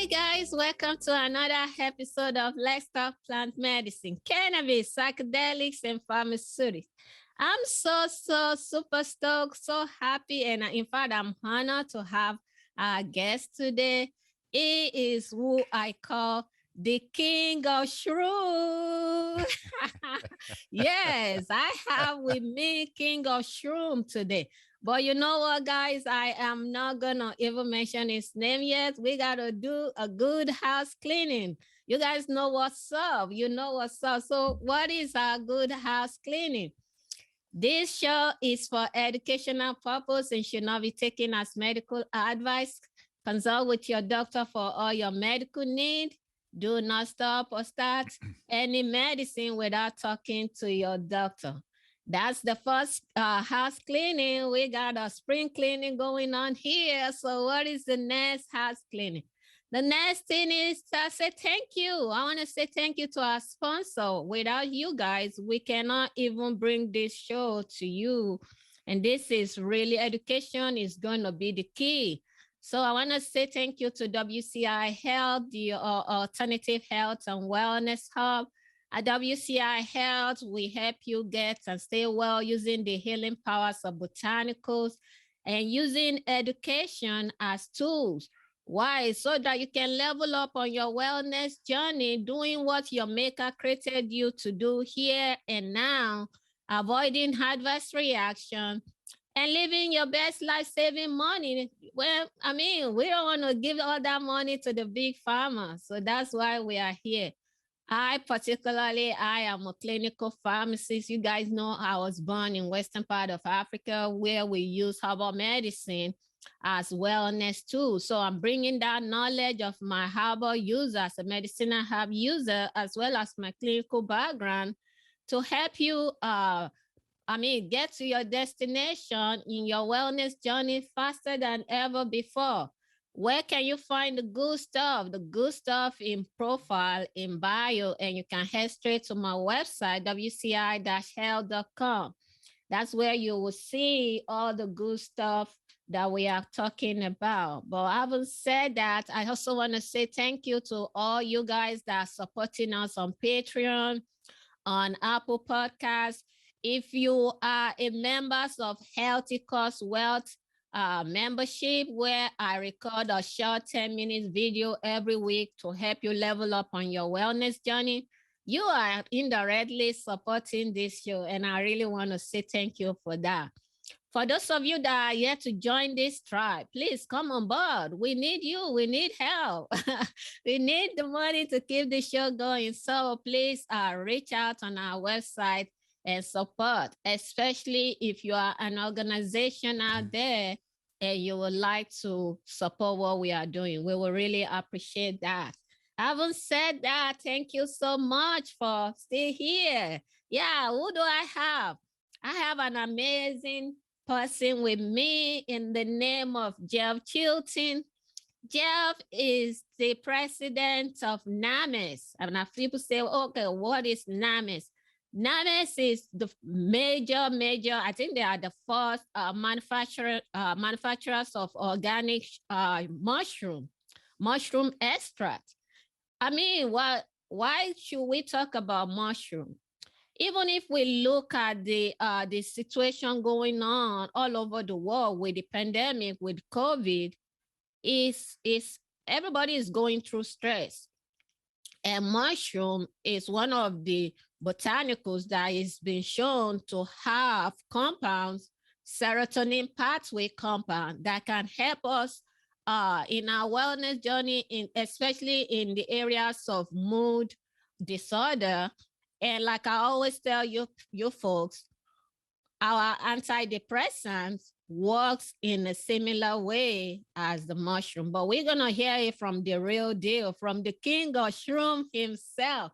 Hi, guys. Welcome to another episode of Let's Talk Plant Medicine, Cannabis, Psychedelics, and Pharmaceutics. I'm so super stoked, so happy, and in fact, I'm honored to have our guest today. He is who I call the King of Shroom. Yes, I have with me King of Shroom today. But you know what, guys? I am not gonna even mention his name yet. We gotta do a good house cleaning. You guys know what's up. You know what's up. So, what is our good house cleaning? This show is for educational purpose and should not be taken as medical advice. Consult with your doctor for all your medical need. Do not stop or start any medicine without talking to your doctor. That's the first house cleaning. We got a spring cleaning going on here. So what is the next house cleaning? The next thing is to say thank you. I want to say thank you to our sponsor. Without you guys, we cannot even bring this show to you. And this is really education is going to be the key. So I want to say thank you to WCI Health, the Alternative Health and Wellness Hub. At WCI Health, we help you get and stay well using the healing powers of botanicals and using education as tools. Why? So that you can level up on your wellness journey, doing what your maker created you to do here and now, avoiding adverse reaction, and living your best life saving money. Well, I mean, we don't want to give all that money to the big pharma. So that's why we are here. I am a clinical pharmacist. You guys know I was born in western part of Africa where we use herbal medicine as wellness too. So I'm bringing that knowledge of my herbal user as a medicinal herb user, as well as my clinical background to help you, get to your destination in your wellness journey faster than ever before. Where can you find the good stuff? The good stuff in profile, in bio, and you can head straight to my website, wci-health.com. That's where you will see all the good stuff that we are talking about. But having said that, I also want to say thank you to all you guys that are supporting us on Patreon, on Apple Podcasts. If you are a member of Healthy Cost Wealth membership, where I record a short 10 minutes video every week to help you level up on your wellness journey, you are indirectly supporting this show. And I really want to say thank you for that. For those of you that are yet to join this tribe, please come on board. We need you. We need help. We need the money to keep the show going. So please reach out on our website and support, especially if you are an organization out there and you would like to support what we are doing. We will really appreciate that. Having said that, thank you so much for staying here. Yeah, who do I have? I have an amazing person with me in the name of Jeff Chilton. Jeff is the president of Nammex. And now people say, okay, what is Nammex? Nammex is the major, I think they are the first manufacturers of organic mushroom extract. I mean, why should we talk about mushroom? Even if we look at the situation going on all over the world with the pandemic, with COVID, is everybody is going through stress. And mushroom is one of the botanicals that is been shown to have compounds, serotonin pathway compound that can help us in our wellness journey, especially in the areas of mood disorder. And like I always tell you folks, our antidepressants works in a similar way as the mushroom. But we're going to hear it from the real deal, from the king of shroom himself,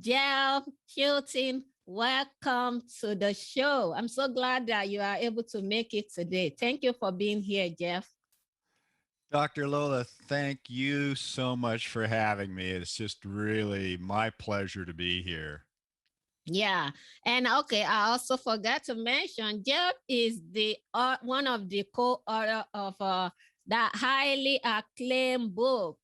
Jeff Chilton. Welcome to the show. I'm so glad that you are able to make it today. Thank you for being here, Jeff. Dr. Lola, thank you so much for having me. It's just really my pleasure to be here. Yeah. And okay, I also forgot to mention, Jeff is the one of the co-author of that highly acclaimed book,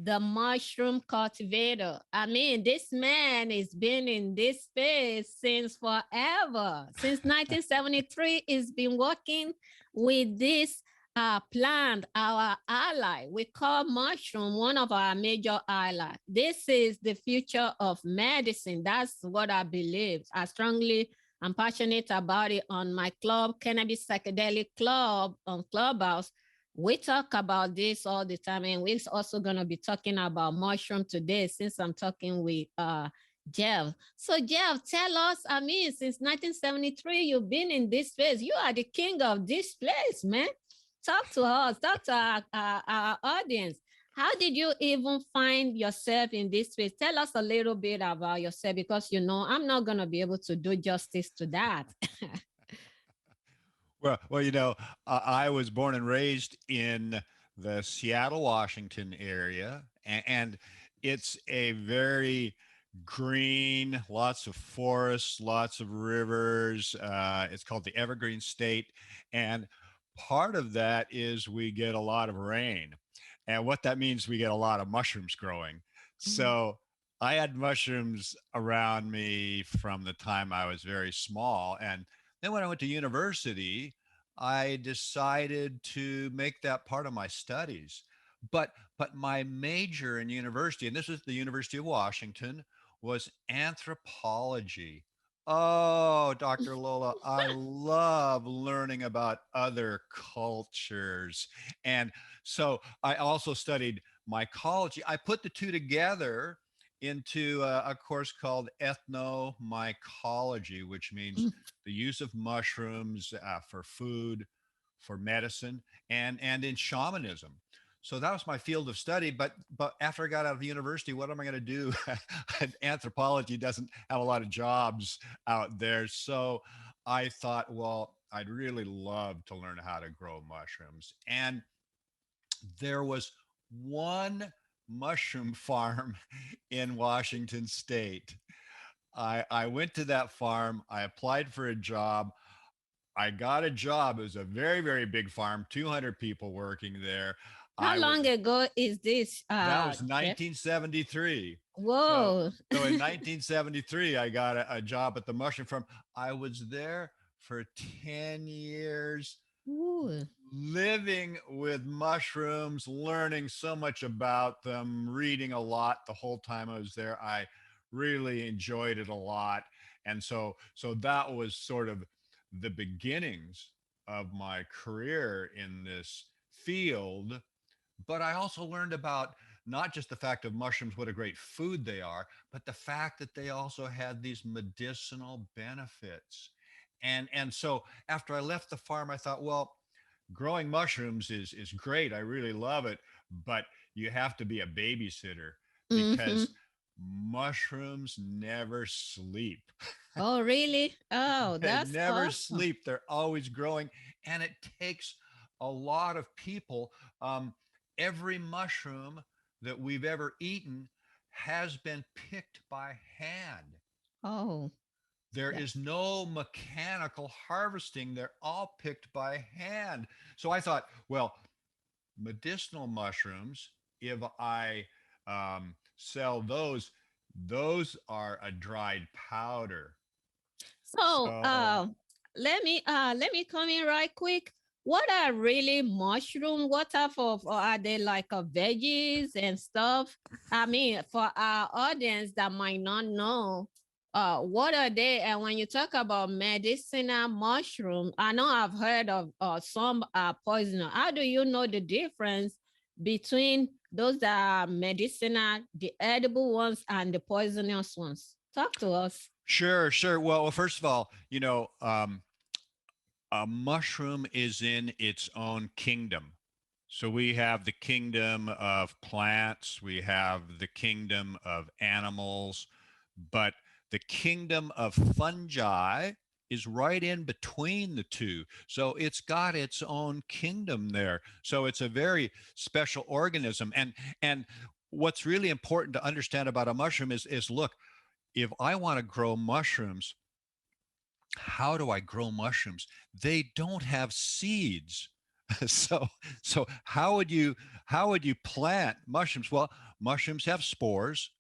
the mushroom cultivator. I mean, this man has been in this space since forever. Since 1973, he's been working with this plant, our ally. We call mushroom one of our major allies. This is the future of medicine. That's what I believe. I'm passionate about it on my club, Cannabis Psychedelic Club on Clubhouse. We talk about this all the time, and we're also going to be talking about mushroom today since I'm talking with Jeff. So, Jeff, tell us, I mean, since 1973, you've been in this space. You are the king of this place, man. Talk to us, talk to our audience. How did you even find yourself in this space? Tell us a little bit about yourself because, I'm not going to be able to do justice to that. Well, I was born and raised in the Seattle, Washington area, and it's a very green, lots of forests, lots of rivers. It's called the Evergreen State, and part of that is we get a lot of rain, and what that means, we get a lot of mushrooms growing. Mhm. So I had mushrooms around me from the time I was very small, and then when I went to university, I decided to make that part of my studies. But my major in university, and this is the University of Washington, was anthropology. Oh, Dr. Lola, I love learning about other cultures. And so I also studied mycology. I put the two together into a course called ethno-mycology, which means the use of mushrooms for food, for medicine, and in shamanism. So that was my field of study. But after I got out of university, what am I going to do? Anthropology doesn't have a lot of jobs out there. So I thought, well, I'd really love to learn how to grow mushrooms. And there was one mushroom farm in Washington State. I went to that farm. I applied for a job. I got a job. It was a very, very big farm, 200 people working there. How I was long ago is this, That was Jeff? 1973. So Whoa. so in 1973, I got a job at the mushroom farm. I was there for 10 years, Ooh. living with mushrooms, learning so much about them, reading a lot the whole time I was there. I really enjoyed it a lot. And so that was sort of the beginnings of my career in this field. But I also learned about not just the fact of mushrooms, what a great food they are, but the fact that they also had these medicinal benefits. And so after I left the farm, I thought, well, growing mushrooms is great. I really love it, but you have to be a babysitter Mm-hmm. because mushrooms never sleep. Oh, really? Oh, They that's never awesome. sleep. They're always growing, and it takes a lot of people. Every mushroom that we've ever eaten has been picked by hand. Oh, There yeah. is no mechanical harvesting. They're all picked by hand. So I thought, well, medicinal mushrooms, if I sell those are a dried powder. So, So let me come in right quick. What are really mushroom? What type of, or are they like veggies and stuff? I mean, for our audience that might not know, what are they? And when you talk about medicinal mushroom, I know I've heard of some poison. How do you know the difference between those that are medicinal, the edible ones, and the poisonous ones? Talk to us. sure, sure. Well, first of all, a mushroom is in its own kingdom. So we have the kingdom of plants, we have the kingdom of animals, but the kingdom of fungi is right in between the two. So it's got its own kingdom there. So it's a very special organism. And what's really important to understand about a mushroom is look, if I want to grow mushrooms, how do I grow mushrooms? They don't have seeds. so so how would you plant mushrooms? Well, mushrooms have spores.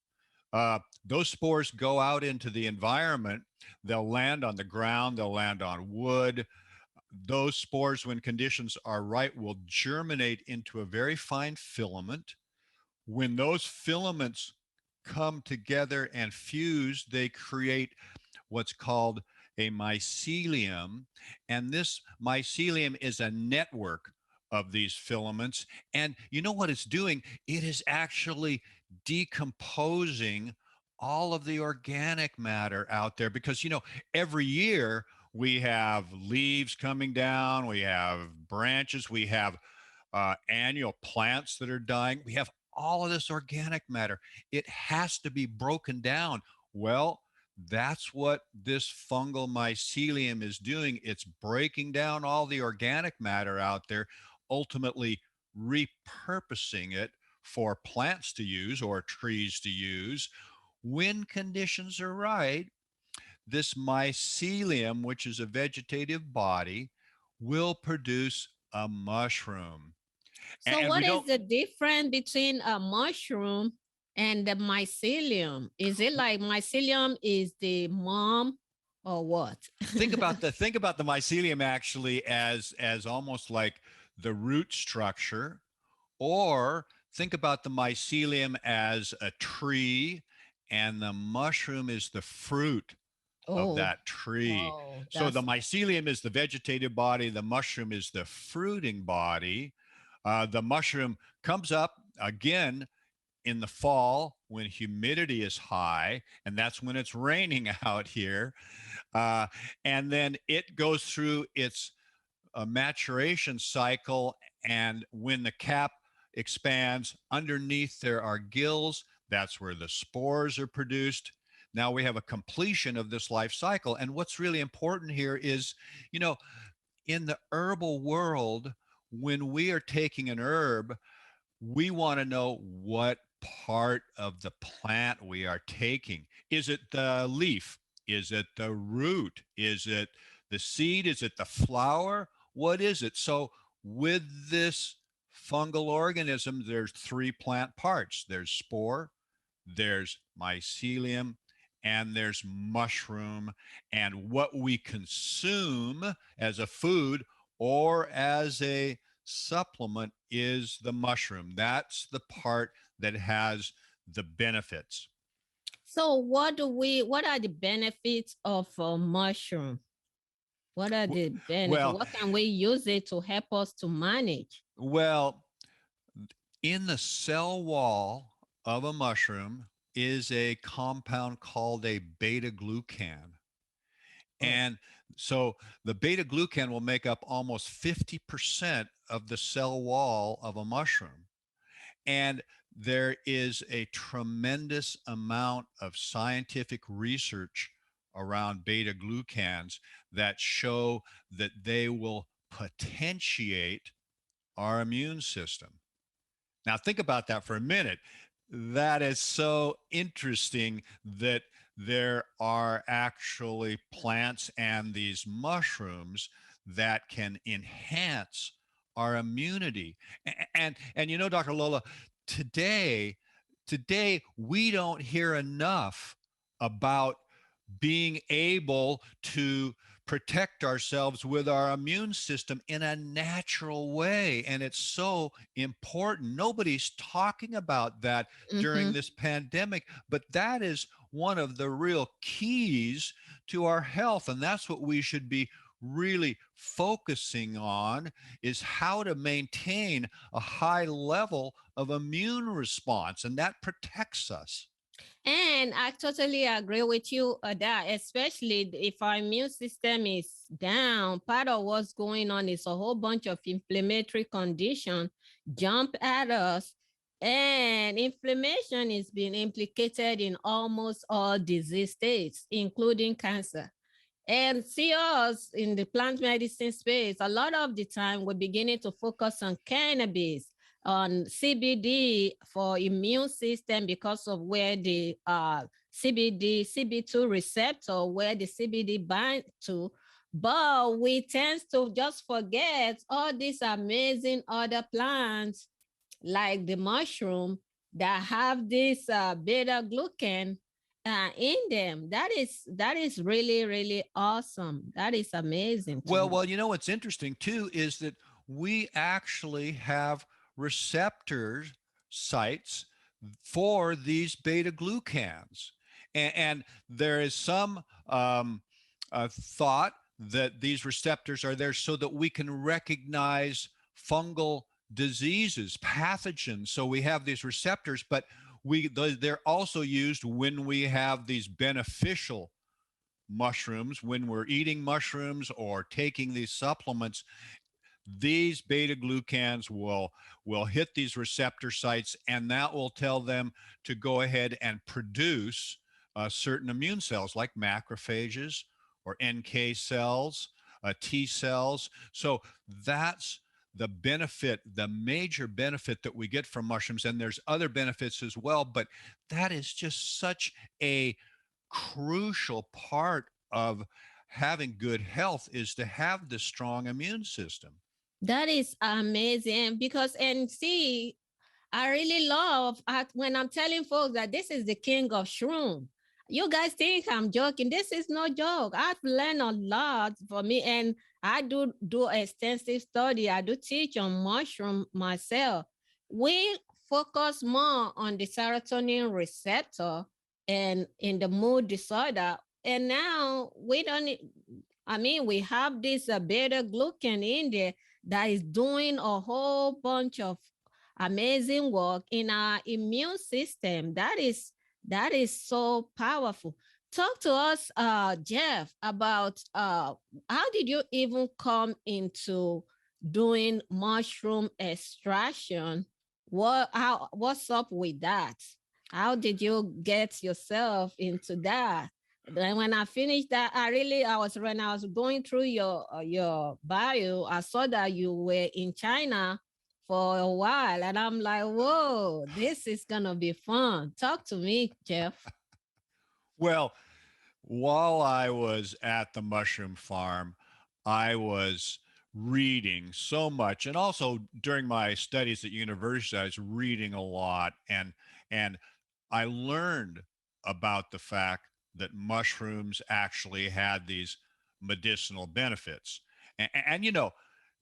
Those spores go out into the environment. They'll land on the ground. They'll land on wood. Those spores, when conditions are right, will germinate into a very fine filament. When those filaments come together and fuse, they create what's called a mycelium. And this mycelium is a network of these filaments. And you know what it's doing? It is actually decomposing all of the organic matter out there because, every year we have leaves coming down, we have branches, we have annual plants that are dying. We have all of this organic matter. It has to be broken down. Well, that's what this fungal mycelium is doing. It's breaking down all the organic matter out there, ultimately repurposing it for plants to use or trees to use. When conditions are right, this mycelium, which is a vegetative body, will produce a mushroom. So And we what is don't the difference between a mushroom and the mycelium? Is it like mycelium is the mom or what? think about the mycelium actually as almost like the root structure, or think about the mycelium as a tree, and the mushroom is the fruit of Oh, that tree. oh, So the that's mycelium is the vegetative body, the mushroom is the fruiting body. The mushroom comes up again in the fall when humidity is high, and that's when it's raining out here. Uh, and then it goes through its maturation cycle. And when the cap expands, underneath there are gills. That's where the spores are produced. Now we have a completion of this life cycle. And what's really important here is, you know, in the herbal world, when we are taking an herb, we want to know what part of the plant we are taking. Is it the leaf? Is it the root? Is it the seed? Is it the flower? What is it? So, with this fungal organism, there's three plant parts: there's spore, there's mycelium, and there's mushroom. And what we consume as a food or as a supplement is the mushroom. That's the part that has the benefits. so what are the benefits of a mushroom? What are the benefits? Well, What can we use it to help us to manage? well, in the cell wall of a mushroom is a compound called a beta glucan. Oh, And so the beta glucan will make up almost 50% of the cell wall of a mushroom. And there is a tremendous amount of scientific research around beta glucans that show that they will potentiate our immune system. Now, think about that for a minute. That is so interesting that there are actually plants and these mushrooms that can enhance our immunity. And Dr. Lola, today, today we don't hear enough about being able to protect ourselves with our immune system in a natural way. And it's so important. Nobody's talking about that during mm-hmm. this pandemic, but that is one of the real keys to our health. And that's what we should be really focusing on, is how to maintain a high level of immune response, and that protects us. And I totally agree with you that especially if our immune system is down, part of what's going on is a whole bunch of inflammatory condition jump at us. And inflammation is being implicated in almost all disease states, including cancer. And see us in the plant medicine space, a lot of the time we're beginning to focus on cannabis, on CBD for immune system because of where the CBD, CB2 receptor, where the CBD bind to. But we tend to just forget all these amazing other plants like the mushroom that have this beta glucan in them. That is really really awesome. That is amazing to Well, me. you know what's interesting too is that we actually have receptor sites for these beta glucans, and there is some thought that these receptors are there so that we can recognize fungal diseases, pathogens. So we have these receptors, but they're also used when we have these beneficial mushrooms, when we're eating mushrooms or taking these supplements. These beta glucans will hit these receptor sites, and that will tell them to go ahead and produce certain immune cells like macrophages or NK cells, T cells. So that's the benefit, the major benefit that we get from mushrooms. And there's other benefits as well, but that is just such a crucial part of having good health, is to have this strong immune system. That is amazing because, and see, I really love when I'm telling folks that this is the king of shroom. You guys think I'm joking. This is no joke. I've learned a lot for me, and I do extensive study. I do teach on mushroom myself. We focus more on the serotonin receptor and in the mood disorder. And now we don't. I mean, we have this beta glucan in there that is doing a whole bunch of amazing work in our immune system. That is so powerful. Talk to us, Jeff, about how did you even come into doing mushroom extraction? What's up with that? How did you get yourself into that? Then when I finished that, when I was going through your bio, I saw that you were in China for a while, and I'm like, whoa, this is gonna be fun. Talk to me, Jeff. Well, while I was at the mushroom farm, I was reading so much, and also during my studies at university, I was reading a lot, and I learned about the fact that mushrooms actually had these medicinal benefits. And you know,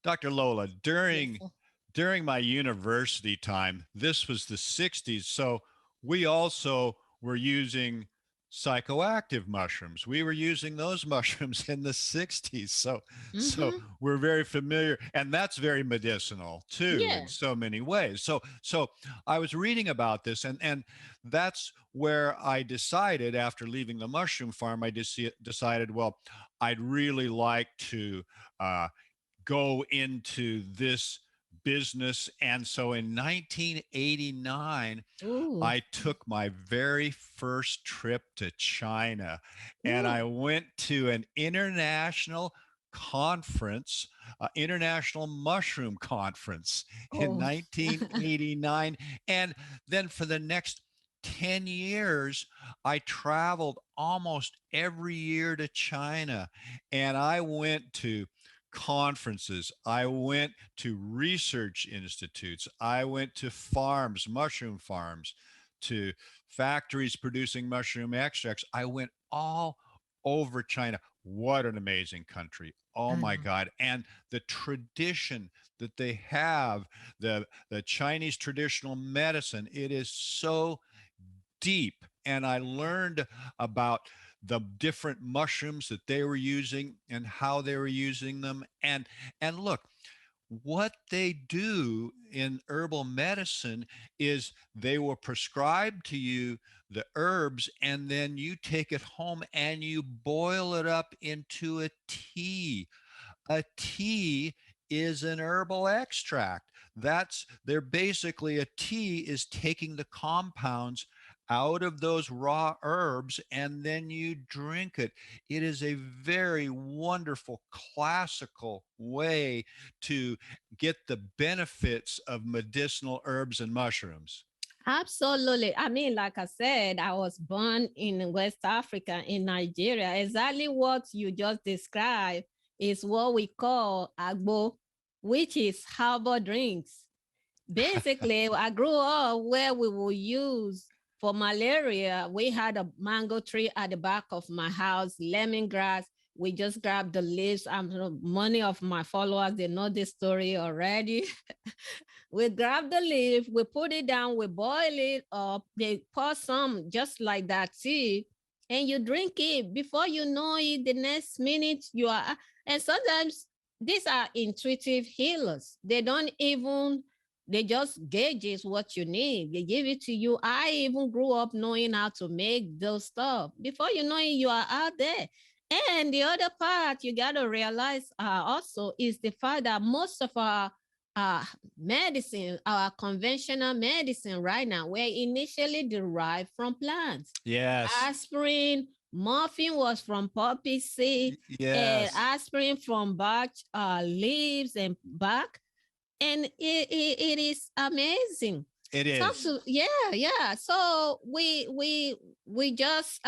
Dr. Lola, Yes. during my university time, this was the 60s, so we also were using psychoactive mushrooms. We were using those mushrooms in the 60s. So Mm-hmm. we're very familiar, and that's very medicinal too in Yeah. so many ways. So I was reading about this, and that's where I decided, after leaving the mushroom farm, I just decided, well, I'd really like to uh, go into this business. And so in 1989, Ooh. I took my very first trip to China, and Ooh. I went to an international conference, international mushroom conference in Oh. 1989. And then for the next 10 years, I traveled almost every year to China, and I went to conferences. I went to research institutes. I went to farms, mushroom farms, to factories producing mushroom extracts. I went all over China. What an amazing country. Oh I my know. God. And the tradition that they have, the Chinese traditional medicine, it is so deep. And I learned about the different mushrooms that they were using and how they were using them. And look, what they do in herbal medicine is they will prescribe to you the herbs, and then you take it home and you boil it up into a tea. A tea is an herbal extract. They're basically, a tea is taking the compounds out of those raw herbs, and then you drink it. It is a very wonderful classical way to get the benefits of medicinal herbs and mushrooms. Absolutely. I mean, like I said, I was born in West Africa, in Nigeria. Exactly what you just described is what we call agbo, which is herbal drinks. Basically, I grew up where we will use for malaria. We had a mango tree at the back of my house, lemongrass. We just grabbed the leaves. Many of my followers, they know this story already. We grab the leaf, we put it down, we boil it up, they pour some just like that tea, and you drink it. Before you know it, the next minute you are. And sometimes these are intuitive healers. They don't even, they just gauges what you need. They give it to you. I even grew up knowing how to make those stuff. Before you know it, you are out there. And the other part you got to realize also is the fact that most of our uh, medicine, our conventional medicine right now, were initially derived from plants. Yes. Aspirin, morphine was from poppy seed, and Yes. aspirin from bark leaves and bark. And it is amazing. It Talk is. to yeah. So we just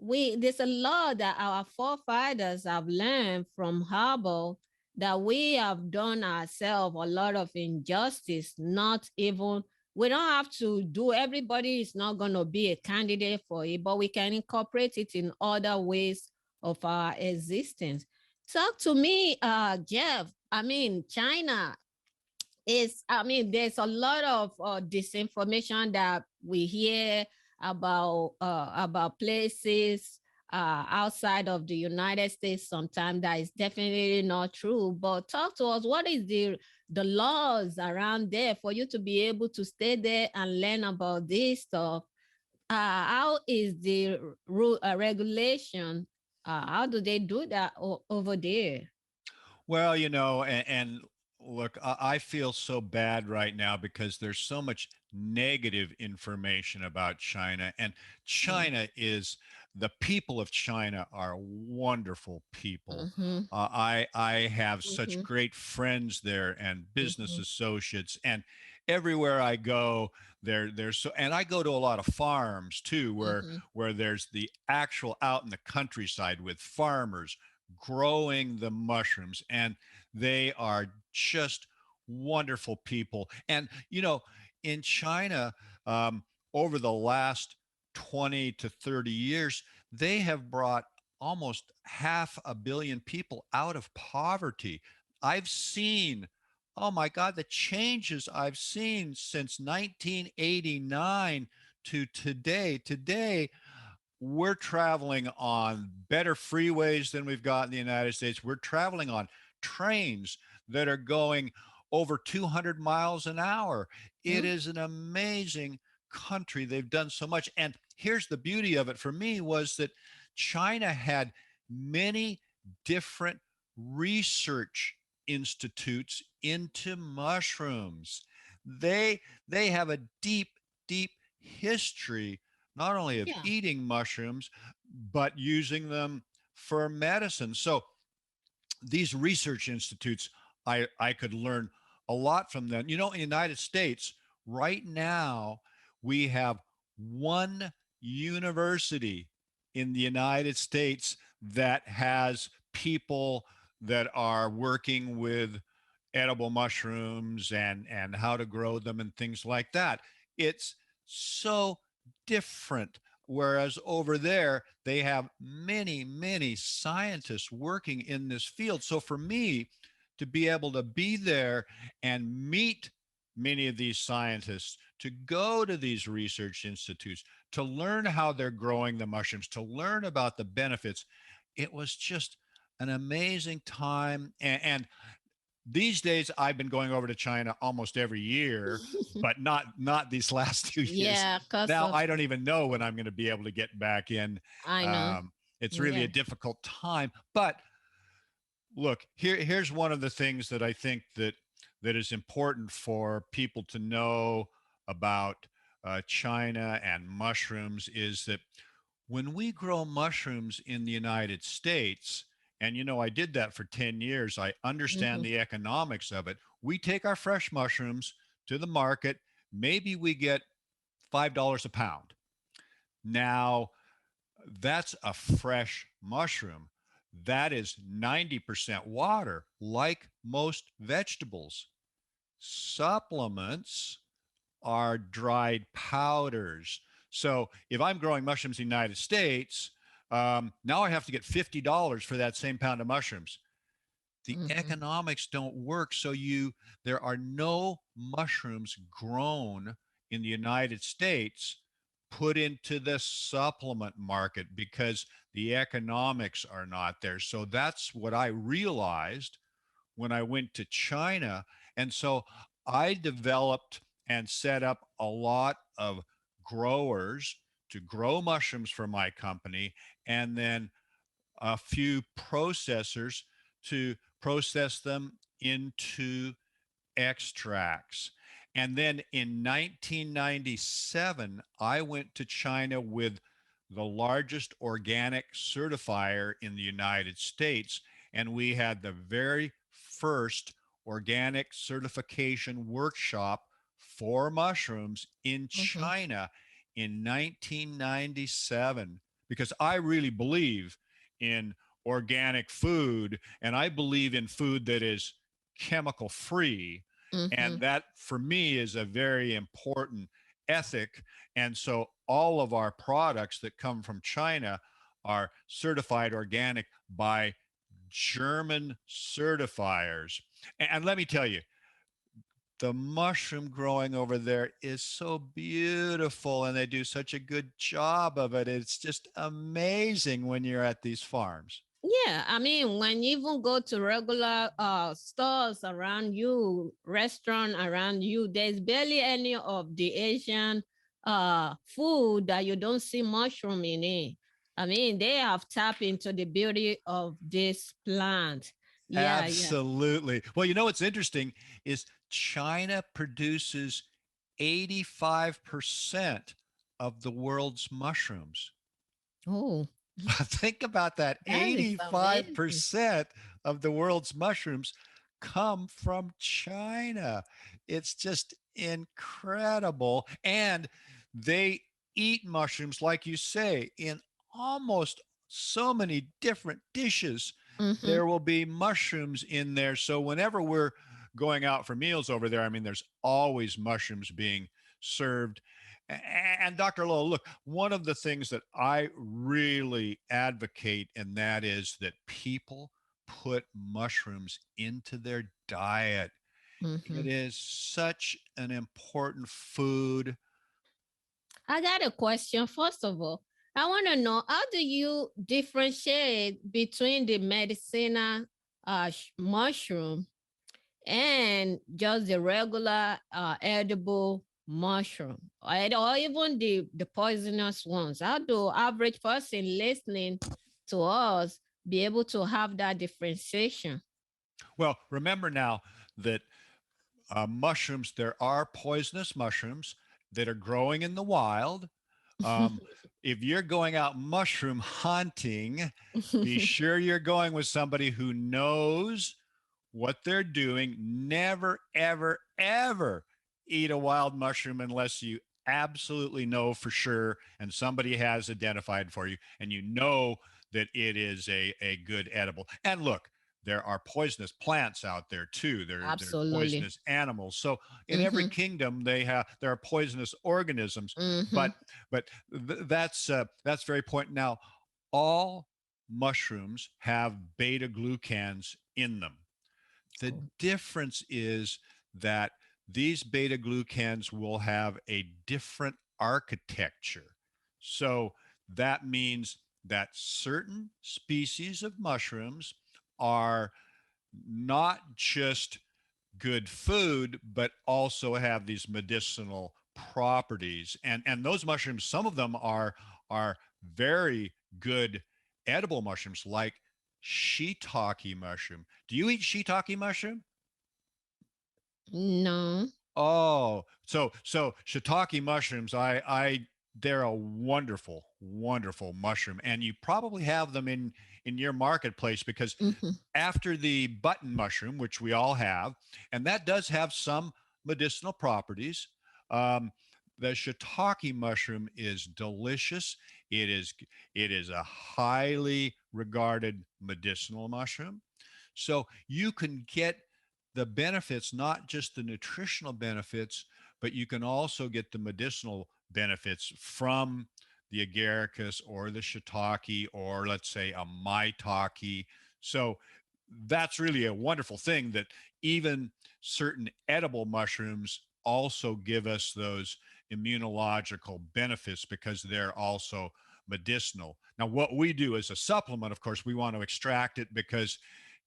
we there's a lot that our forefathers have learned from herbal that we have done ourselves a lot of injustice. Not even we don't have to do. Everybody is not going to be a candidate for it, but we can incorporate it in other ways of our existence. Talk to me, Jeff. I mean, China is, I mean, there's a lot of disinformation that we hear about places outside of the United States sometimes that is definitely not true. But talk to us, what is the laws around there for you to be able to stay there and learn about this stuff? How is the regulation? How do they do that over there? Well, and look, I feel so bad right now because there's so much negative information about China. And Mm. China is, the people of China are wonderful people. Mm-hmm. I have such Mm-hmm. great friends there and business Mm-hmm. associates, and everywhere I go, there's so, and I go to a lot of farms too, Mm-hmm. where there's the actual out in the countryside with farmers growing the mushrooms, and they are just wonderful people. And in China, over the last 20 to 30 years, they have brought almost 500 million people out of poverty. I've seen, oh my God, the changes I've seen since 1989 to today. Today, we're traveling on better freeways than we've got in the United States. We're traveling on trains that are going over 200 miles an hour. It Mm. is an amazing country. They've done so much. And here's the beauty of it for me was that China had many different research institutes into mushrooms. They have a deep history not only of Yeah. eating mushrooms, but using them for medicine. So these research institutes, I could learn a lot from them. In the United States, right now, we have one university in the United States that has people that are working with edible mushrooms and how to grow them and things like that. It's so different. Whereas over there, they have many scientists working in this field. So for me to be able to be there and meet many of these scientists, to go to these research institutes, to learn how they're growing the mushrooms, to learn about the benefits, it was just an amazing time. And these days I've been going over to China almost every year, but not these last 2 years. Yeah, cause Now of I don't even know when I'm going to be able to get back in. I know. Um, it's really Yeah. a difficult time. But look, here's one of the things that I think that is important for people to know about China and mushrooms is that when we grow mushrooms in the United States, and I did that for 10 years, I understand Mm-hmm. the economics of it. We take our fresh mushrooms to the market, maybe we get $5 a pound. Now, that's a fresh mushroom. that is 90% water, like most vegetables. Supplements are dried powders. So if I'm growing mushrooms in the United States, now I have to get $50 for that same pound of mushrooms. The Mm-hmm. economics don't work. So there are no mushrooms grown in the United States put into the supplement market because the economics are not there. So that's what I realized when I went to China. And so I developed and set up a lot of growers to grow mushrooms for my company, and then a few processors to process them into extracts. And then in 1997, I went to China with the largest organic certifier in the United States. And we had the very first organic certification workshop for mushrooms in Mm-hmm. China in 1997, because I really believe in organic food, and I believe in food that is chemical free. Mm-hmm. And that for me is a very important ethic. And so all of our products that come from China are certified organic by German certifiers. And let me tell you, the mushroom growing over there is so beautiful, and they do such a good job of it. It's just amazing when you're at these farms. Yeah, I mean, when you even go to regular stores around you, restaurant around you, there's barely any of the Asian food that you don't see mushroom in it. I mean, they have tapped into the beauty of this plant. Yeah, yeah. Absolutely. Well, what's interesting is China produces 85% of the world's mushrooms. Oh, Think about that. that is amazing. 85% of the world's mushrooms come from China. It's just incredible. And they eat mushrooms, like you say, in almost so many different dishes. Mm-hmm. There will be mushrooms in there. So whenever we're going out for meals over there, I mean, there's always mushrooms being served. And Dr. Lowell, look, one of the things that I really advocate, and that is that people put mushrooms into their diet. Mm-hmm. It is such an important food. I got a question. First of all, I want to know how do you differentiate between the medicinal mushroom and just the regular edible mushroom, or even the poisonous ones? How do average person listening to us be able to have that differentiation? Well, remember now that mushrooms, there are poisonous mushrooms that are growing in the wild. Um, if you're going out mushroom hunting, be sure you're going with somebody who knows what they're doing. Never, ever, ever eat a wild mushroom unless you absolutely know for sure and somebody has identified for you and you know that it is a good edible. And look, there are poisonous plants out there too. There's Absolutely. poisonous animals. So in every Mm-hmm. kingdom, there are poisonous organisms. Mm-hmm. But that's very point. Now, all mushrooms have beta glucans in them. The Oh, difference is that these beta glucans will have a different architecture. So that means that certain species of mushrooms are not just good food, but also have these medicinal properties. And those mushrooms, some of them are very good edible mushrooms, like shiitake mushroom. Do you eat shiitake mushroom? no. Oh, so shiitake mushrooms, they're a wonderful, wonderful mushroom, and you probably have them in your marketplace because Mm-hmm. after the button mushroom, which we all have, and that does have some medicinal properties. Um, the shiitake mushroom is delicious. It is it is a highly regarded medicinal mushroom. So you can get the benefits, not just the nutritional benefits, but you can also get the medicinal benefits from the agaricus or the shiitake or let's say a maitake. So that's really a wonderful thing that even certain edible mushrooms also give us those immunological benefits because they're also medicinal. Now, what we do as a supplement, of course, we want to extract it because,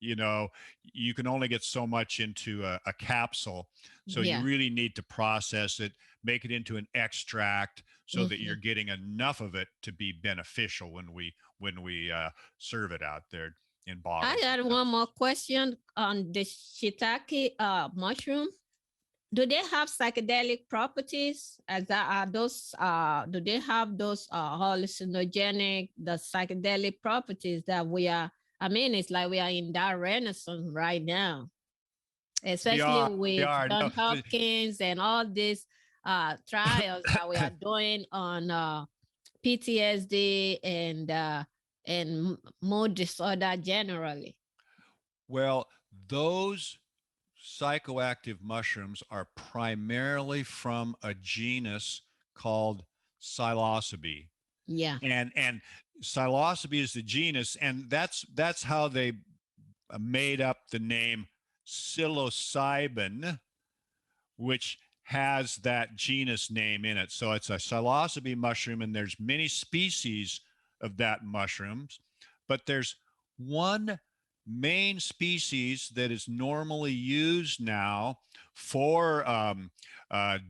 you know, you can only get so much into a capsule. So you Yeah. really need to process it, make it into an extract so that Hmm. you're getting enough of it to be beneficial when we serve it out there in I bottles and got stuff. one more question on the shiitake mushroom. Do they have psychedelic properties? As that are those do they have those hallucinogenic, the psychedelic properties that we are, I mean, it's like we are in that renaissance right now, We especially are, we with are. John No, Hopkins and all these trials that we are doing on PTSD and mood disorder generally. well, those psychoactive mushrooms are primarily from a genus called Psilocybe. Yeah. And Psilocybe is the genus, and that's how they made up the name Psilocybin, which has that genus name in it. So it's a Psilocybe mushroom, and there's many species of that mushrooms, but there's one main species that is normally used now for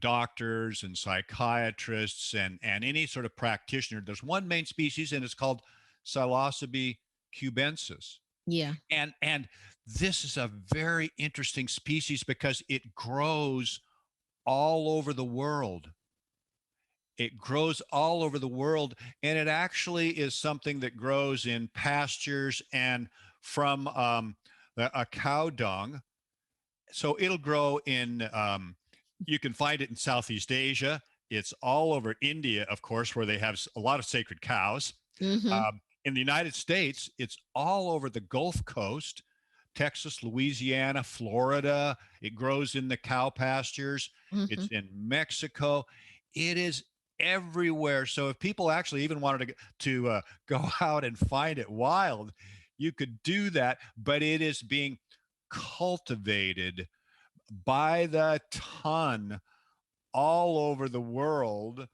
doctors and psychiatrists and any sort of practitioner. There's one main species, and it's called Psilocybe cubensis. Yeah. And this is a very interesting species because it grows all over the world. It grows all over the world, and it actually is something that grows in pastures and from a cow dung. So it'll grow in, you can find it in Southeast Asia. It's all over India, of course, where they have a lot of sacred cows. Mm-hmm. In the United States, it's all over the Gulf Coast, Texas, Louisiana, Florida. It grows in the cow pastures. Mm-hmm. It's in Mexico. It is everywhere. So if people actually even wanted to go out and find it wild, you could do that. But it is being cultivated by the ton all over the world.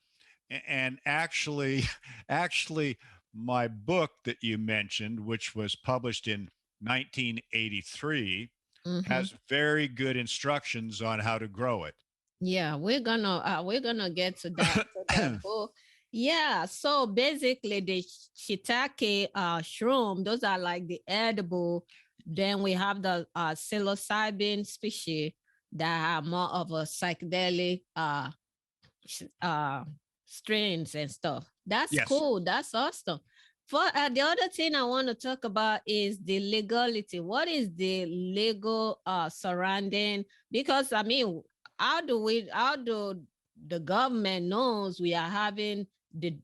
And actually, actually, my book that you mentioned, which was published in 1983, Mm-hmm. has very good instructions on how to grow it. Yeah, we're gonna get to that book. Yeah, so basically the shiitake shroom, those are like the edible. Then we have the psilocybin species that are more of a psychedelic uh strains and stuff. That's Yes. cool. That's awesome. For the other thing I want to talk about is the legality. What is the legal surrounding? Because I mean, how do the government knows we are having the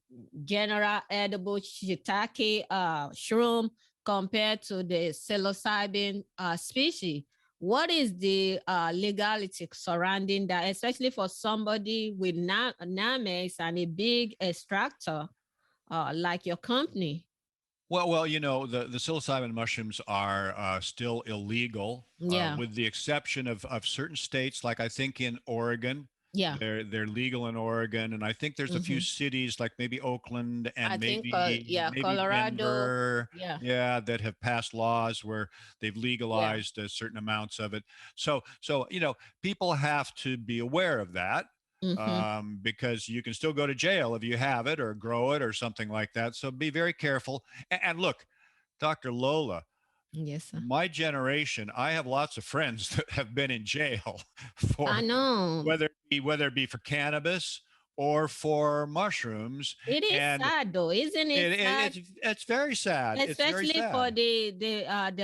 general edible shiitake shroom compared to the psilocybin species? What is the legality surrounding that, especially for somebody with Nammex and a big extractor like your company? Well, the psilocybin mushrooms are still illegal, Yeah, with the exception of certain states, like I think in Oregon, yeah. they're legal in Oregon, and I think there's a few Hmm. cities like maybe Oakland I and think, maybe yeah, maybe Colorado. Denver, Yeah. yeah, that have passed laws where they've Yeah. legalized certain amounts of it. So people have to be aware of that, Mm-hmm. because you can still go to jail if you have it or grow it or something like that. So be very careful. And look, Dr. Lola, Yes, sir. my generation, I have lots of friends that have been in jail I for know. whether it be for cannabis or for mushrooms, It is and sad though, isn't it sad? it's very sad. It's very Especially for sad.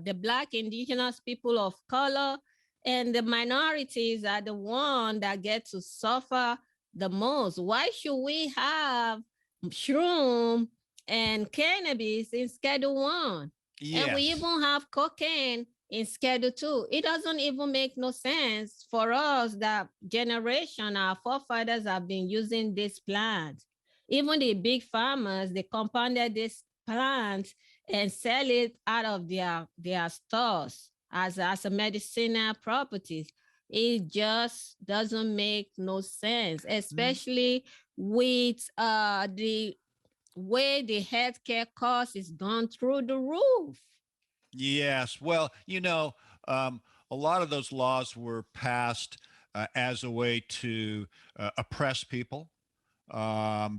the Black indigenous people of color, and the minorities are the one that get to suffer the most. Why should we have shroom and cannabis in Schedule 1. And we Yes. even have cocaine in Schedule 2. It doesn't even make no sense for us that generation, our forefathers have been using this plant. Even the big farmers, they compounded this plant and sell it out of their stores as a medicinal properties. It just doesn't make no sense, especially with the way the healthcare cost is gone through the roof. Yes. Well, a lot of those laws were passed as a way to oppress people,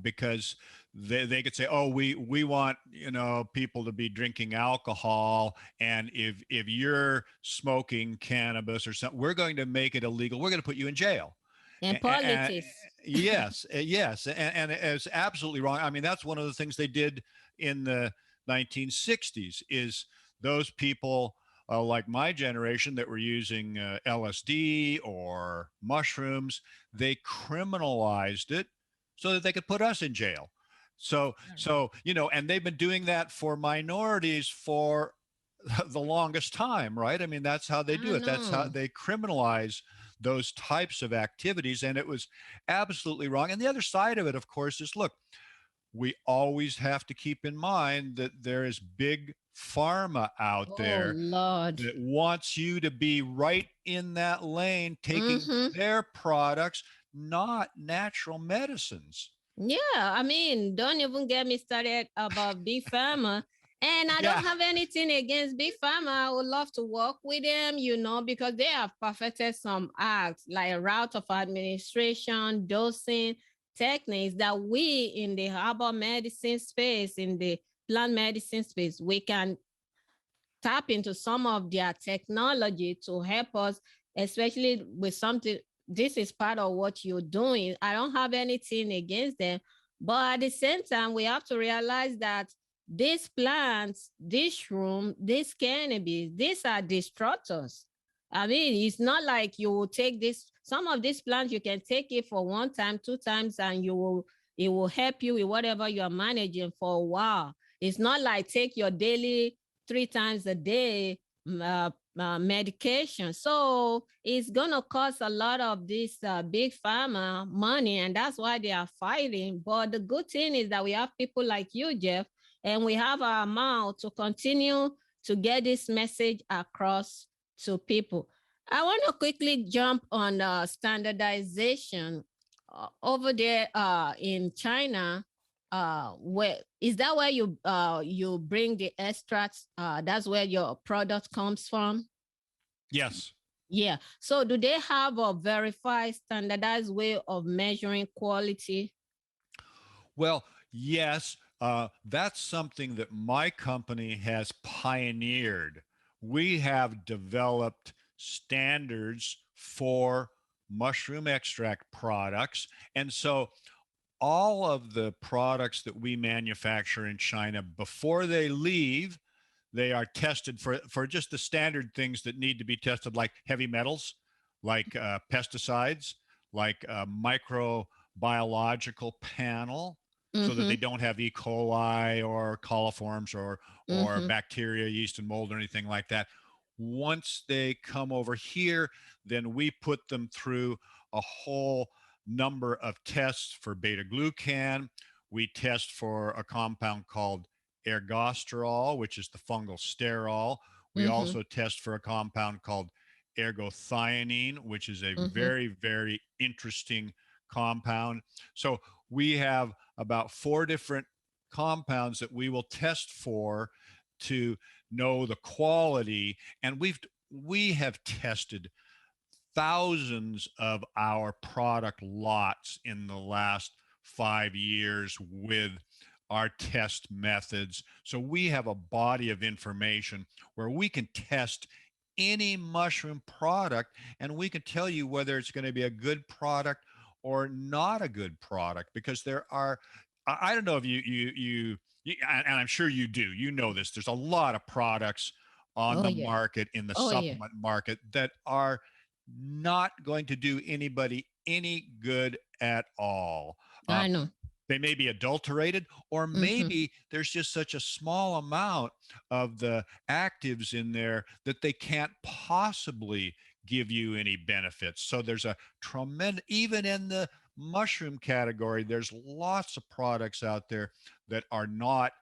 because they could say, oh, we want people to be drinking alcohol, and if you're smoking cannabis or something, we're going to make it illegal. We're going to put you in jail. And And politics. yes, yes, and it's absolutely wrong. I mean, that's one of the things they did in the 1960s. Is those people like my generation that were using LSD or mushrooms, they criminalized it so that they could put us in jail. And they've been doing that for minorities for the longest time, right? I mean, that's how they I do it. That's how know. they criminalize those types of activities. And it was absolutely wrong. And the other side of it, of course, is look, we always have to keep in mind that there is big pharma out Oh there Lord. that wants you to be right in that lane, taking Mm-hmm. their products, not natural medicines. Yeah, I mean, don't even get me started about Big Pharma. And I Yeah. don't have anything against Big Pharma. I would love to work with them, because they have perfected some acts like route of administration, dosing techniques that we in the herbal medicine space, in the plant medicine space, we can tap into some of their technology to help us, especially with something. This is part of what you're doing. I don't have anything against them, but at the same time, we have to realize that these plants, this shroom, this cannabis, these are destructors. I mean, it's not like you will take this. Some of these plants you can take it for one time, two times, and it will help you with whatever you are managing for a while. It's not like take your daily 3 times a day medication. So it's going to cost a lot of this big pharma money, and that's why they are fighting. But the good thing is that we have people like you, Jeff, and we have our mouth to continue to get this message across to people. I want to quickly jump on standardization over there in China. Where is that, where you bring the extracts? That's where your product comes from. Yes. Yeah. So do they have a verified standardized way of measuring quality? Well, yes, that's something that my company has pioneered. We have developed standards for mushroom extract products. And so all of the products that we manufacture in China, before they leave, they are tested for just the standard things that need to be tested, like heavy metals, like pesticides, like a microbiological panel, so that Mm-hmm. they don't have E. coli or coliforms or Mm-hmm. bacteria, yeast, and mold, or anything like that. Once they come over here, then we put them through a whole number of tests for beta glucan. We test for a compound called ergosterol, which is the fungal sterol. We Mm-hmm. also test for a compound called ergothioneine, which is a Mm-hmm. very, very interesting compound. So we have about 4 different compounds that we will test for to know the quality. And we have tested thousands of our product lots in the last 5 years with our test methods. So we have a body of information where we can test any mushroom product, and we can tell you whether it's going to be a good product or not a good product, because there are, I don't know if and I'm sure you do, this, there's a lot of products on Oh the yeah. market, in the Oh yeah. supplement market, that are not going to do anybody any good at all. I know. They may be adulterated, or Mm-hmm. maybe there's just such a small amount of the actives in there that they can't possibly give you any benefits. So there's a tremendous, even in the mushroom category, there's lots of products out there that are not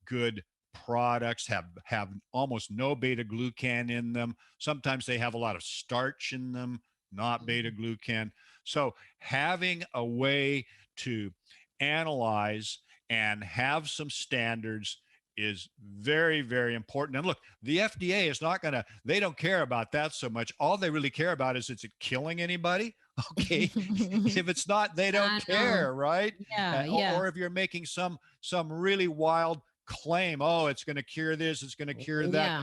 good products, have almost no beta glucan in them. Sometimes they have a lot of starch in them, not beta glucan. So having a way to analyze and have some standards is very, very important. And look, the FDA is not going to, they don't care about that so much. All they really care about is it killing anybody? Okay. If it's not, they don't I know. care, right? Yeah, yeah, Or if you're making some really wild claim, oh, it's going to cure this, it's going to cure that. yeah.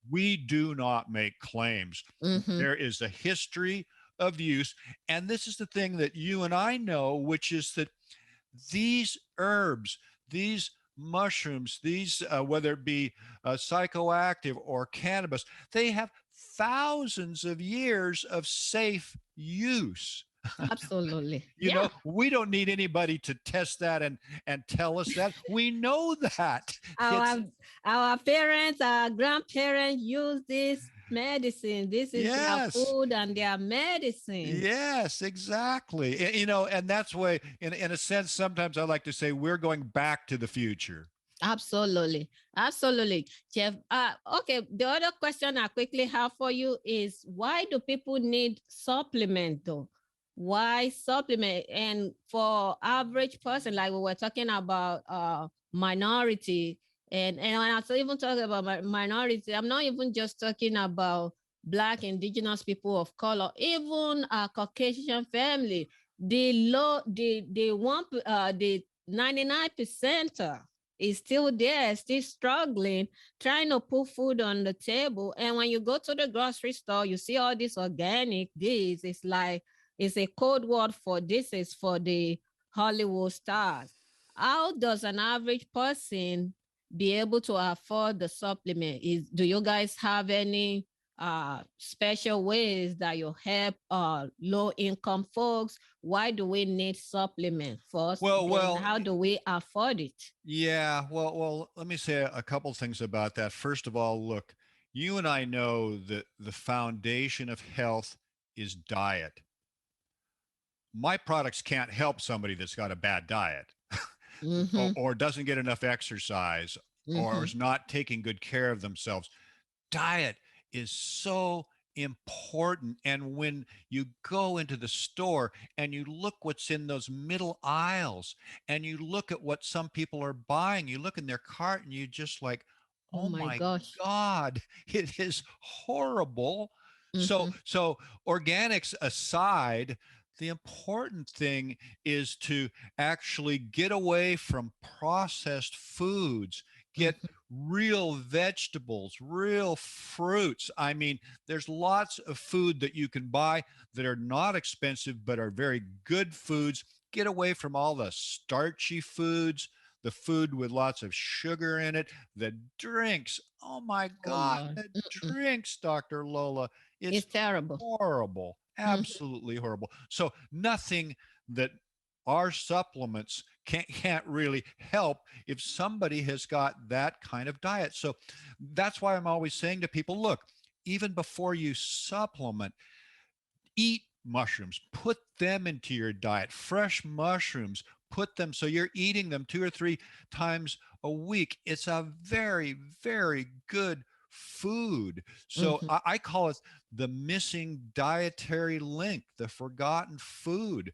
We do not make claims. Mm-hmm. There is a history of use. And this is the thing that you and I know, which is that these herbs, these mushrooms, these, whether it be psychoactive or cannabis, they have thousands of years of safe use. Absolutely. You know, Yeah. we don't need anybody to test that and tell us that. We know that. It's Our our parents, our grandparents use this medicine. This is their yes. food and their medicine. Yes, exactly. You know, and that's why, in a sense, sometimes I like to say we're going back to the future. Absolutely. Absolutely. Jeff. Okay. The other question I quickly have for you is why do people need supplement though? Why supplement? And for average person, like we were talking about minority, and when I was even talking about minority, I'm not even just talking about Black, indigenous people of color, even a Caucasian family. The 99% is still there, still struggling, trying to put food on the table. And when you go to the grocery store, you see all this organic, this is like, it's a code word for this is for the Hollywood stars. How does an average person be able to afford the supplement? Do you guys have any special ways that you help low income folks? Why do we need supplement first? Well, Then well, how do we afford it? yeah. Well, let me say a couple things about that. First of all, look, you and I know that the foundation of health is diet. My products can't help somebody that's got a bad diet Mm-hmm. or doesn't get enough exercise or Mm-hmm. is not taking good care of themselves. Diet is so important. And when you go into the store and you look what's in those middle aisles and you look at what some people are buying, you look in their cart and you just like, Oh oh my my gosh. God, it is horrible. So, Mm-hmm. so organics aside, the important thing is to actually get away from processed foods, get Mm-hmm. real vegetables, real fruits. I mean, there's lots of food that you can buy that are not expensive but are very good foods. Get away from all the starchy foods, the food with lots of sugar in it, the drinks. Oh my Oh God, Lord. the Mm-mm. drinks, Dr. Lola. It's It's terrible. horrible, Mm-hmm. absolutely horrible. So, nothing that our supplements can't really help if somebody has got that kind of diet. So that's why I'm always saying to people, look, even before you supplement, eat mushrooms, put them into your diet, fresh mushrooms, put them so you're eating them 2 or 3 times a week. It's a very, very good food. So Mm-hmm. I call it the missing dietary link, the forgotten food.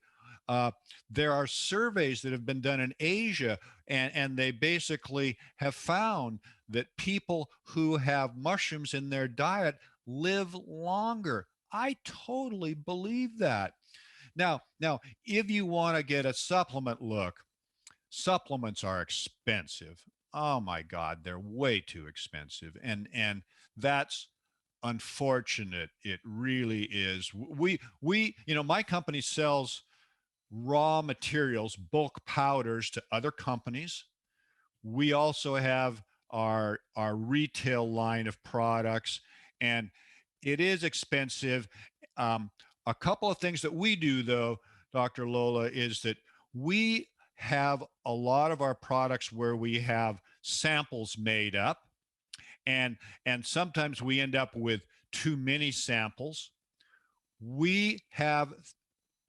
Uh, there are surveys that have been done in Asia, and they basically have found that people who have mushrooms in their diet live longer. I totally believe that. Now, if you want to get a supplement, look, supplements are expensive. Oh my God, they're way too expensive, and that's unfortunate. It really is. My company sells raw materials, bulk powders to other companies. We also have our retail line of products, and it is expensive. Um, a couple of things that we do, though, Dr. Lola, is that we have a lot of our products where we have samples made up, and sometimes we end up with too many samples. We have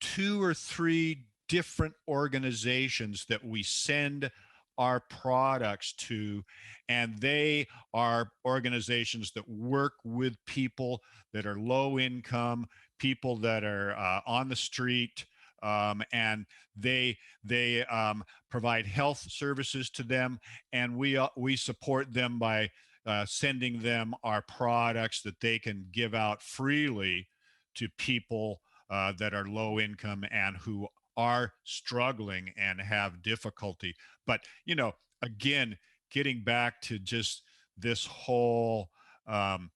two or three different organizations that we send our products to, and they are organizations that work with people that are low income, people that are on the street, and they provide health services to them, and we support them by sending them our products that they can give out freely to people that are low income and who are struggling and have difficulty. But, again, getting back to just this whole, um,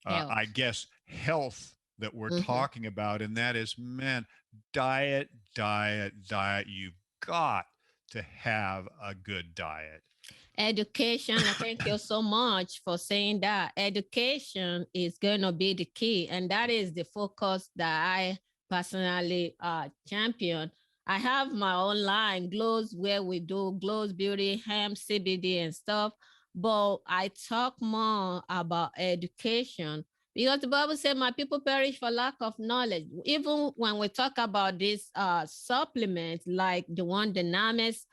I Health. guess, health that we're Mm-hmm. talking about, and that is, man, diet, diet, diet. You've got to have a good diet. Education, I thank you so much for saying that. Education is going to be the key, and that is the focus that I personally champion. I have my own line, Glows, where we do Glows Beauty, hemp, CBD, and stuff. But I talk more about education because the Bible says, "My people perish for lack of knowledge." Even when we talk about this supplement, like the one the Nammex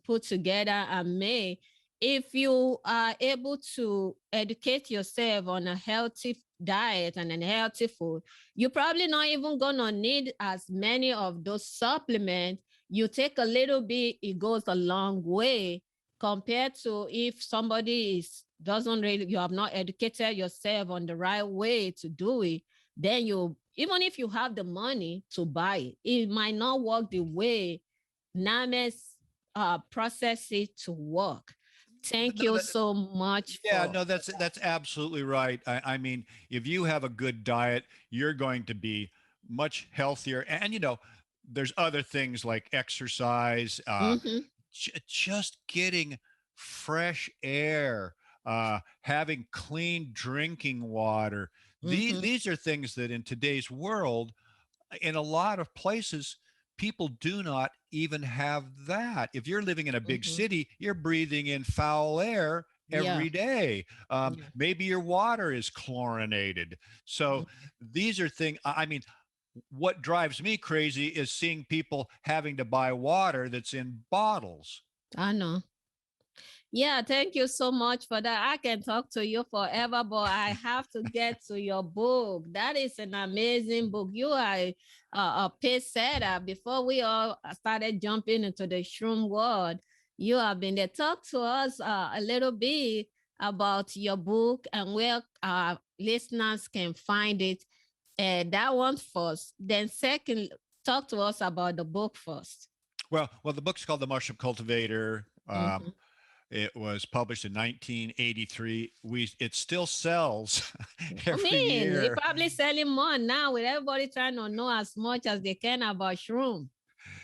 put together and made, if you are able to educate yourself on a healthy diet and a healthy food, you're probably not even gonna need as many of those supplements. You take a little bit, it goes a long way compared to if somebody is doesn't really, you have not educated yourself on the right way to do it, then you, even if you have the money to buy it, it might not work the way Names process it to work. Thank No, you so much yeah, for no, that's absolutely right. I mean, if you have a good diet, you're going to be much healthier. And there's other things like exercise, mm-hmm, just getting fresh air, having clean drinking water. These mm-hmm, these are things that in today's world, in a lot of places, people do not even have that. If you're living in a big mm-hmm. city, you're breathing in foul air Yeah. every day. Yeah. Maybe your water is chlorinated. So these are things, I mean, what drives me crazy is seeing people having to buy water that's in bottles. I know. Yeah, thank you so much for that. I can talk to you forever, but I have to get to your book. That is an amazing book. You are a pace setter. Before we all started jumping into the shroom world, you have been there. Talk to us a little bit about your book and where our listeners can find it. That one first. Then second, talk to us about the book first. Well, the book's called The Mushroom Cultivator. Mm-hmm. It was published in 1983. It still sells I every mean, they year. probably selling more now with everybody trying to know as much as they can about shroom.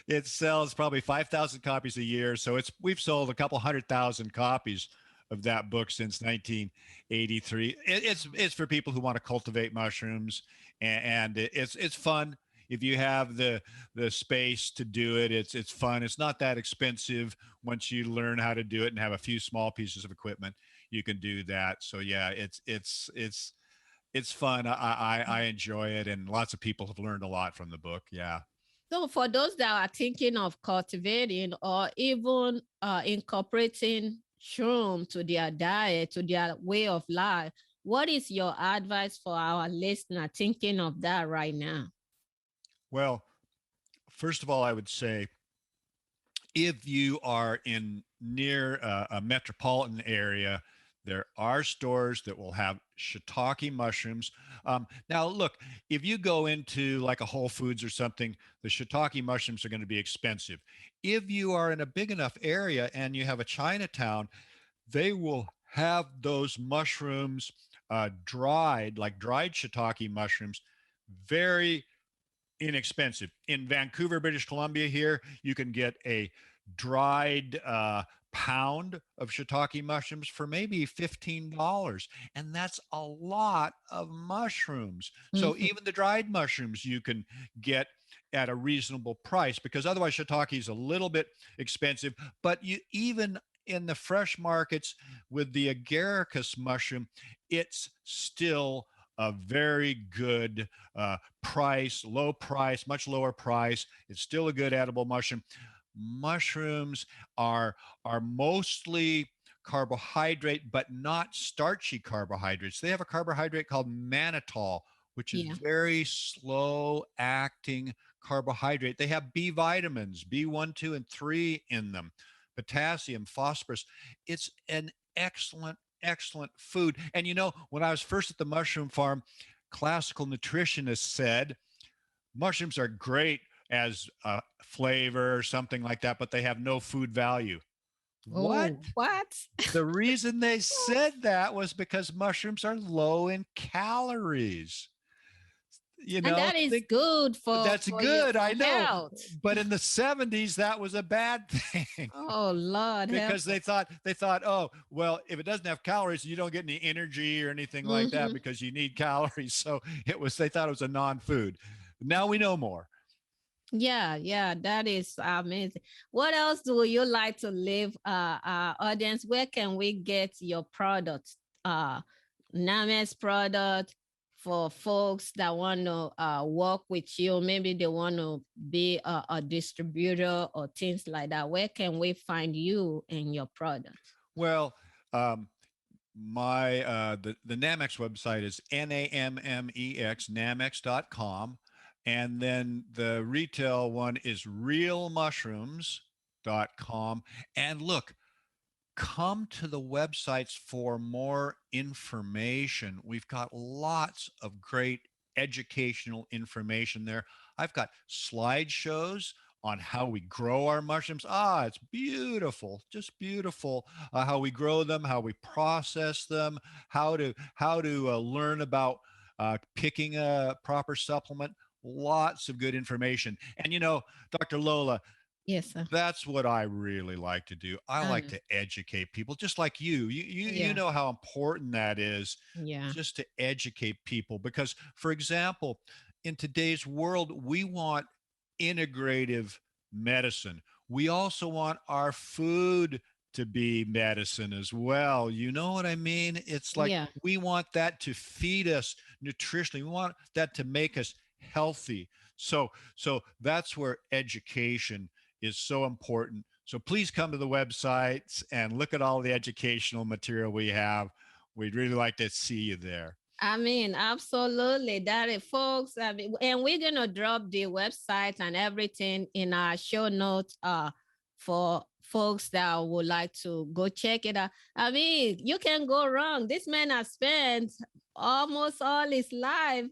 It sells probably 5,000 copies a year. So we've sold a couple 100,000 copies of that book since 1983. It's for people who want to cultivate mushrooms, and it's fun. If you have the space to do it, it's fun. It's not that expensive. Once you learn how to do it and have a few small pieces of equipment, you can do that. So yeah, it's fun. I enjoy it, and lots of people have learned a lot from the book. Yeah. So for those that are thinking of cultivating or even incorporating shroom to their diet, to their way of life, what is your advice for our listener thinking of that right now? Well, first of all, I would say if you are in near a metropolitan area, there are stores that will have shiitake mushrooms. Now, look, if you go into like a Whole Foods or something, the shiitake mushrooms are going to be expensive. If you are in a big enough area and you have a Chinatown, they will have those mushrooms dried, like dried shiitake mushrooms, very inexpensive. In Vancouver, British Columbia, here, you can get a dried pound of shiitake mushrooms for maybe $15. And that's a lot of mushrooms. So Mhm. even the dried mushrooms you can get at a reasonable price, because otherwise shiitake is a little bit expensive. But you even in the fresh markets with the agaricus mushroom, it's still a very good price, low price, much lower price. It's still a good edible mushroom. Mushrooms are mostly carbohydrate, but not starchy carbohydrates. They have a carbohydrate called mannitol, which is Yeah. very slow acting carbohydrate. They have B vitamins, B1, 2, and 3 in them, potassium, phosphorus. It's an excellent, excellent food. And when I was first at the mushroom farm, classical nutritionists said mushrooms are great as a flavor or something like that, but they have no food value. What? Oh, what? The reason they said that was because mushrooms are low in calories. And that is Think good that's for you good, for I know. health. But in the 70s, that was a bad thing. Oh Lord, help Because they us. thought they thought, oh, well, if it doesn't have calories, you don't get any energy or anything like that Hmm. because you need calories. So they thought it was a non-food. Now we know more. Yeah, yeah, that is amazing. What else do you like to leave our audience? Where can we get your products? Nammex product for folks that want to work with you. Maybe they want to be a distributor or things like that. Where can we find you and your product? Well, um, my the Nammex website is Nammex, Nammex.com. And then the retail one is realmushrooms.com. And look, come to the websites for more information. We've got lots of great educational information there. I've got slideshows on how we grow our mushrooms. It's beautiful, just beautiful. How we grow them, how we process them, how to learn about picking a proper supplement. Lots of good information. And Dr. Lola, Yes, sir. that's what I really like to do. I I like know. to educate people, just like you. You Yeah, know how important that is, yeah, just to educate people. Because, for example, in today's world, we want integrative medicine. We also want our food to be medicine as well. You know what I mean? It's like yeah. we want that to feed us nutritionally. We want that to make us healthy. So that's where education is so important. So please come to the websites and look at all the educational material we have. We'd really like to see you there. I mean, absolutely. That is, folks. And we're gonna drop the website and everything in our show notes. For folks that would like to go check it out. I mean, you can go wrong. This man has spent almost all his life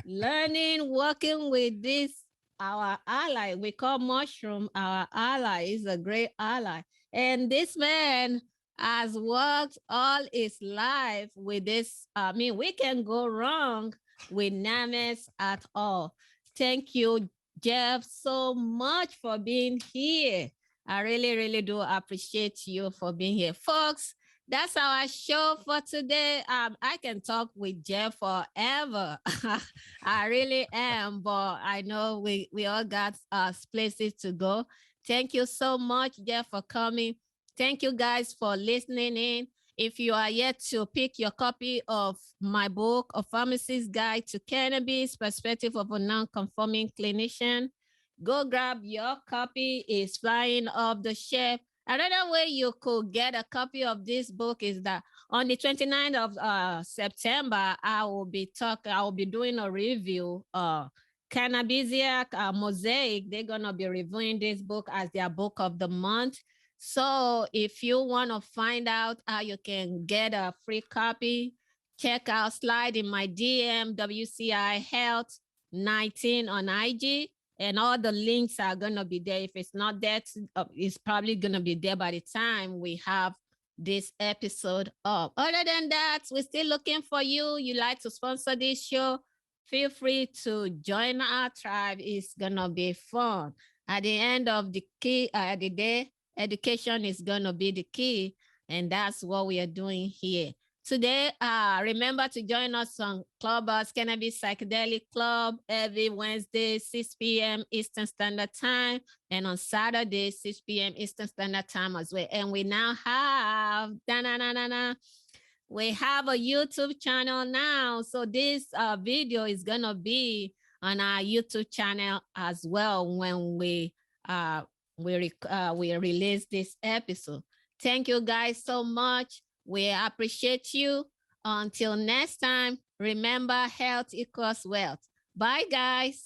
learning, working with this our ally. We call mushroom our ally. Is a great ally, and this man has worked all his life with this. I mean, we can go wrong with Nammex at all. Thank you, Jeff, so much for being here. I really, really do appreciate you for being here. Folks, that's our show for today. I can talk with Jeff forever. I really am, but I know we all got places to go. Thank you so much, Jeff, for coming. Thank you guys for listening in. If you are yet to pick your copy of my book, A Pharmacist's Guide to Cannabis, Perspective of a Non-Conforming Clinician, go grab your copy. It's flying off the shelf. Another way you could get a copy of this book is that on the 29th of September, I will be doing a review. Cannabisiac Mosaic, they're gonna be reviewing this book as their book of the month. So if you want to find out how you can get a free copy, check out slide in my DM WCI Health 19 on IG, and all the links are gonna be there. If it's not there, it's probably gonna be there by the time we have this episode up. Other than that, we're still looking for you. You like to sponsor this show? Feel free to join our tribe. It's gonna be fun. At the end of the day, education is gonna be the key, and that's what we are doing here. Today, remember to join us on Clubhouse Cannabis Psychedelic Club every Wednesday, 6 p.m. Eastern Standard Time, and on Saturday, 6 p.m. Eastern Standard Time as well. And we now have, we have a YouTube channel now. So this video is going to be on our YouTube channel as well when we release this episode. Thank you guys so much. We appreciate you. Until next time, remember, health equals wealth. Bye, guys.